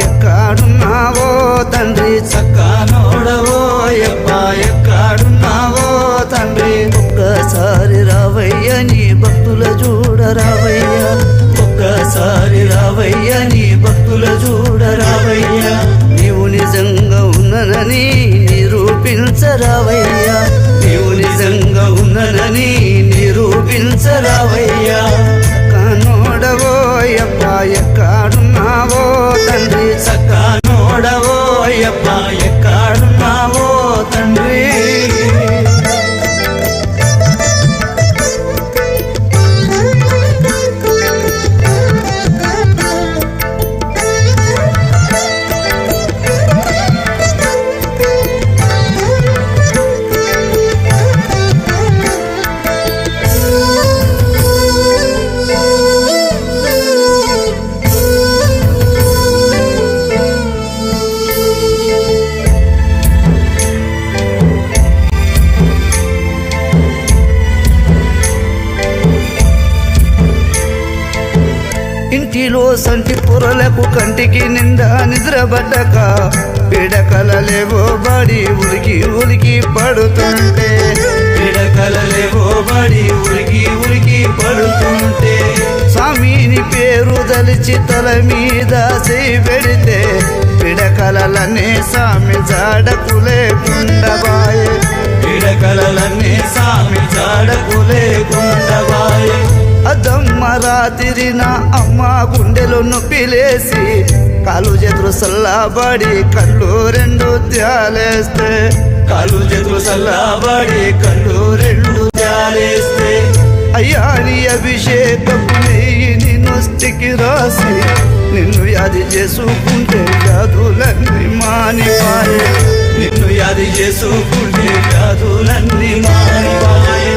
ఎక్కడున్నావో తండ్రి చక్కనోడవో యప్ప ఎక్కడున్నావో తండ్రి ఒక్కసారి రావయ్య నీ భక్తుల చూడరావయ్య ఒక్కసారి రావయ్య నీ భక్తుల చూడరావయ్య నీవు నిజంగా ఉన్ననని నిరూపించరావయ్యా నీవు నిజంగా ఉన్ననని నిరూపించరావయ్యా చక్కనోడవో యప్ప ఎక్కడున్నావో తండ్రి చక్కనోడవో యప్ప ఎక్కడున్నావో తండ్రి ఇంటిలో సంటి పొరలకు కంటికి నిండా నిద్రపడ్డక పిడకలలేవో బడి ఉలికి ఉలికి పడుతుంటే పిడకలలేవో బడి ఉలికి ఉలికి పడుతుంటే స్వామిని పేరు దలిచి తల మీద చేయి పెడితే పిడకలనే స్వామి జాడకు లేకుండబాయే పిడకలనే స్వామి జాడకు లేకుండబాయే అదమ్మ రాత్రి నా అమ్మ గుండెలో నొప్పిలేసి కాలు చేతులు సల్లాబడి కళ్ళు రెండు త్యాలేస్తే కాలు చేతులు సల్లాబడి కళ్ళు రెండు త్యాలేస్తే అయ్యా నీ అభిషేకపు నెయ్యిని నొస్తికి రాసి నిన్ను యాది చేసుకుంటే వ్యాధులన్నీ మానిపాయే నిన్ను యాది చేసుకుంటే వ్యాధులన్నీ మానిపాయే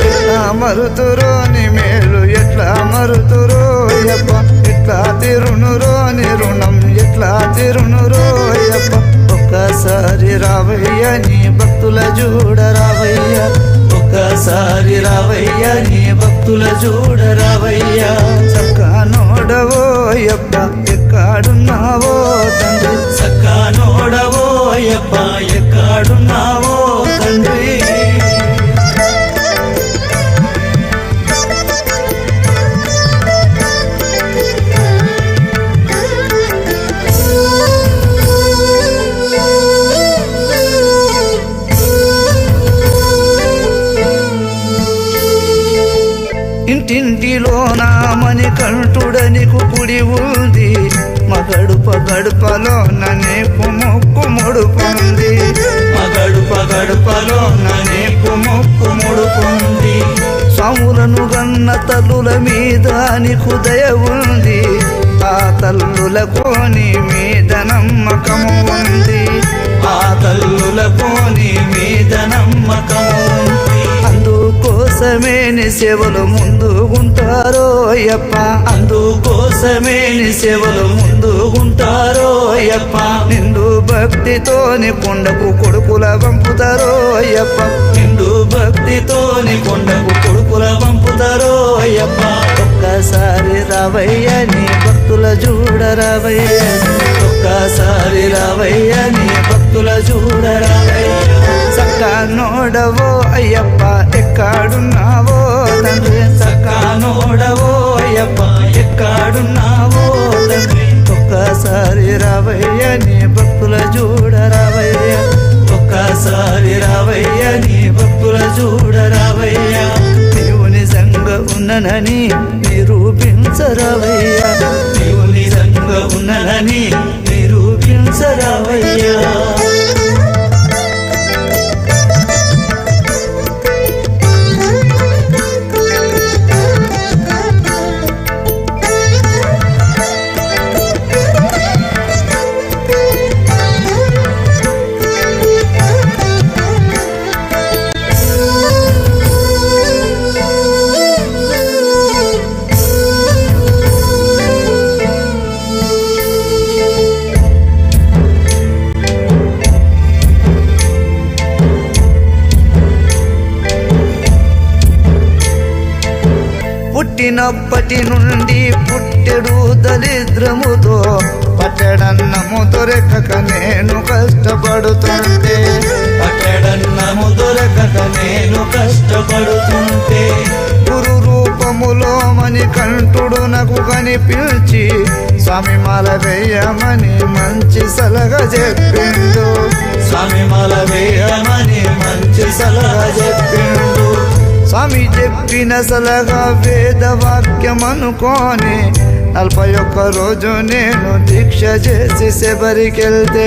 మరుతురోని మేలు ఎట్లా మరుతురో యప్ప ఎట్లా తిరునురోని రుణం ఎట్లా తిరునురో యప్ప ఒక్కసారి రావయ్య నీ భక్తుల చూడరావయ్య ఒక్కసారి రావయ్య నీ భక్తుల చూడరావయ్య చక్కనోడవో యప్ప ఎక్కడున్నావో తండ్రి చక్కనోడవో యప్ప ఎక్కడున్నావో తండ్రి ఇంటింటిలో నా మణికంఠుడనికు కుడి ఉంది మగడుప గడుపలో ననేపు మొక్కు ముడుపుంది మగడుప గడుపలో ననేపు మొక్కు ముడుపుంది స్వాములను గన్న తల్లుల మీద నీకు దయ ఉంది ఆ తల్లులకు నీ మీద నమ్మకము ఉంది ఆ తల్లులకు నీ మీద నమ్మకము ఉంది అందుకోసమే నీ సేవలు ముందుగుంటారో అయ్యప్ప అందుకోసమే నీ సేవలు ముందుగుంటారో అయ్యప్ప నిండు భక్తితోని కొండకు కొడుకుల పంపుతారో అయ్యప్ప నిండు భక్తితోని కొండకు కొడుకుల పంపుతారో అయ్యప్ప ఒక్కసారి రావయ్య నీ భక్తుల చూడరావయ్య ఒక్కసారి రావయ్య నీ భక్తుల చూడరావయ్య చక్కనోడవో అయ్యప్ప ఎక్కడున్నావో తండ్రి చక్కనోడవో అయ్యప్ప ఎక్కడున్నావో తండ్రి ఒక్కసారి రావయ్య నీ భక్తుల చూడరావయ్య ఒక్కసారి రావయ్య నీ భక్తుల చూడరావయ్య నీవు నిజంగా ఉన్ననని నిరూపించరావయ్య నీవు నిజంగా ఉన్ననని నిరూపించరావయ్య పుట్టినప్పటి నుండి పుట్టెడు దరిద్రముతో పట్టెడన్నము దొరకక నేను కష్టపడుతుంటే, పట్టెడన్నము దొరకక నేను కష్టపడుతుంటే, గురు రూపములో మణికంఠుడు నాకు కనిపించి స్వామి మాల వేయమని మంచి సలహా చెప్పిండు. స్వామి మాల వేయమని మంచి సలహా చెప్పిండు. స్వామి చెప్పిన సలహా వేదవాక్యం అనుకోని 41 రోజు నేను దీక్ష చేసి శబరికెళ్తే,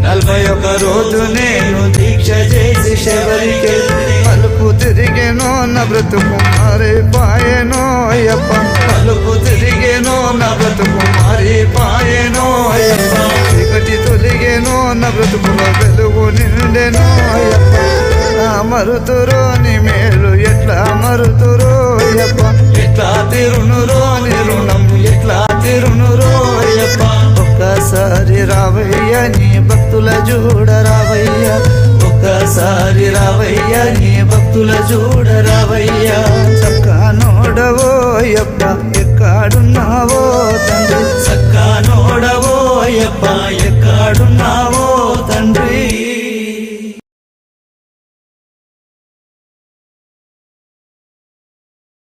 41 రోజు నేను దీక్ష చేసి శబరికెళ్తే, మలుపు తిరిగేనో నా బ్రతుకు మారిపాయెనో అయ్యప్ప, మలుపు తిరిగేనో నా బ్రతుకు మారిపాయెనో అయ్యప్ప, చీకటి తొలిగేనో నా బ్రతుకులో వెలుగు నిండెనో అయ్యప్ప. మరుతురోని మేలు ఎట్లా మరుతురో అయ్యప్ప, ఎట్లా తిరునురో నీ రుణం ఎట్లా తిరునురో అయ్యప్ప. ఒక్కసారి రావయ్య నీ భక్తుల చూడ రావయ్య, ఒక్కసారి రావయ్య నీ భక్తుల చూడ రావయ్య. చక్క నోడవో